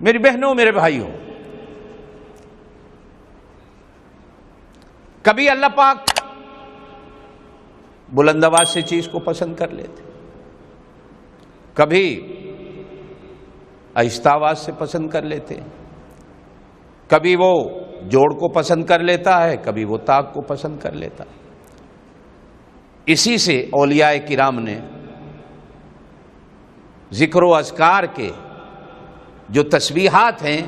میری بہنوں، میرے بھائیوں، کبھی اللہ پاک بلند آواز سے چیز کو پسند کر لیتے، کبھی آہستہ آواز سے پسند کر لیتے، کبھی وہ جوڑ کو پسند کر لیتا ہے، کبھی وہ طاق کو پسند کر لیتا ہے۔ اسی سے اولیاء کرام نے ذکر و اذکار کے جو تسبیحات ہیں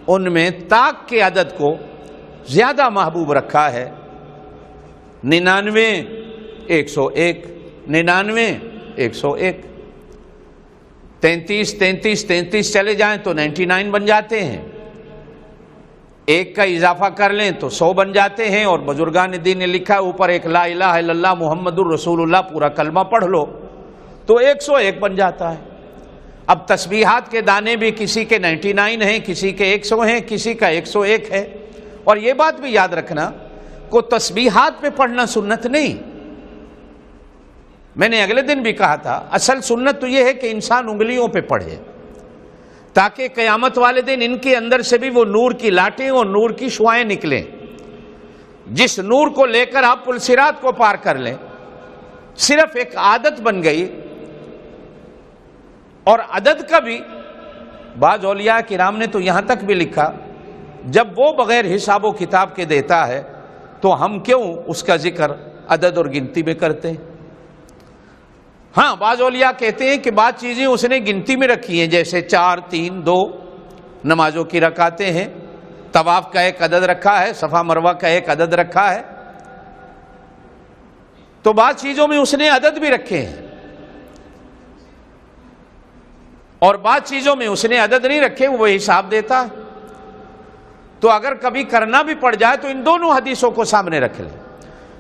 ان میں طاق کے عدد کو زیادہ محبوب رکھا ہے، 99 101 99 101، 33 33 33 چلے جائیں تو 99 بن جاتے ہیں، ایک کا اضافہ کر لیں تو 100 بن جاتے ہیں، اور بزرگان دین نے لکھا ہے اوپر ایک لا الہ الا اللہ محمد الرسول اللہ پورا کلمہ پڑھ لو تو 101 بن جاتا ہے۔ اب تسبیحات کے دانے بھی کسی کے 99 ہیں، کسی کے 100 ہیں، کسی کا 101 ہے، اور یہ بات بھی یاد رکھنا کو تسبیحات پہ پڑھنا سنت نہیں۔ میں نے اگلے دن بھی کہا تھا اصل سنت تو یہ ہے کہ انسان انگلیوں پہ پڑھے، تاکہ قیامت والے دن ان کے اندر سے بھی وہ نور کی لاٹیں اور نور کی شعائیں نکلیں، جس نور کو لے کر آپ پل صراط کو پار کر لیں۔ صرف ایک عادت بن گئی، اور عدد کا بھی بعض اولیاء کرام نے تو یہاں تک بھی لکھا جب وہ بغیر حساب و کتاب کے دیتا ہے تو ہم کیوں اس کا ذکر عدد اور گنتی میں کرتے ہیں؟ ہاں، بعض اولیاء کہتے ہیں کہ بعض چیزیں اس نے گنتی میں رکھی ہیں، جیسے 4 3 2 نمازوں کی رکعتیں ہیں، طواف کا ایک عدد رکھا ہے، صفا مروہ کا ایک عدد رکھا ہے، تو بعض چیزوں میں اس نے عدد بھی رکھے ہیں، اور بعض چیزوں میں اس نے عدد نہیں رکھے، وہ حساب دیتا ہے۔ تو اگر کبھی کرنا بھی پڑ جائے تو ان دونوں حدیثوں کو سامنے رکھ لیں،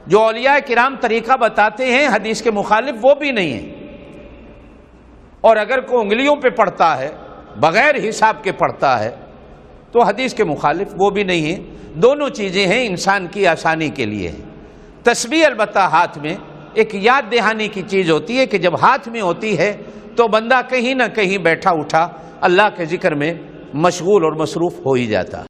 جو اولیاء کرام طریقہ بتاتے ہیں حدیث کے مخالف وہ بھی نہیں ہے، اور اگر کوئی انگلیوں پہ پڑھتا ہے بغیر حساب کے پڑھتا ہے تو حدیث کے مخالف وہ بھی نہیں ہے۔ دونوں چیزیں ہیں انسان کی آسانی کے لیے ہیں۔ تسبیح البتہ ہاتھ میں ایک یاد دہانی کی چیز ہوتی ہے کہ جب ہاتھ میں ہوتی ہے تو بندہ کہیں نہ کہیں بیٹھا اٹھا اللہ کے ذکر میں مشغول اور مصروف ہو ہی جاتا ہے۔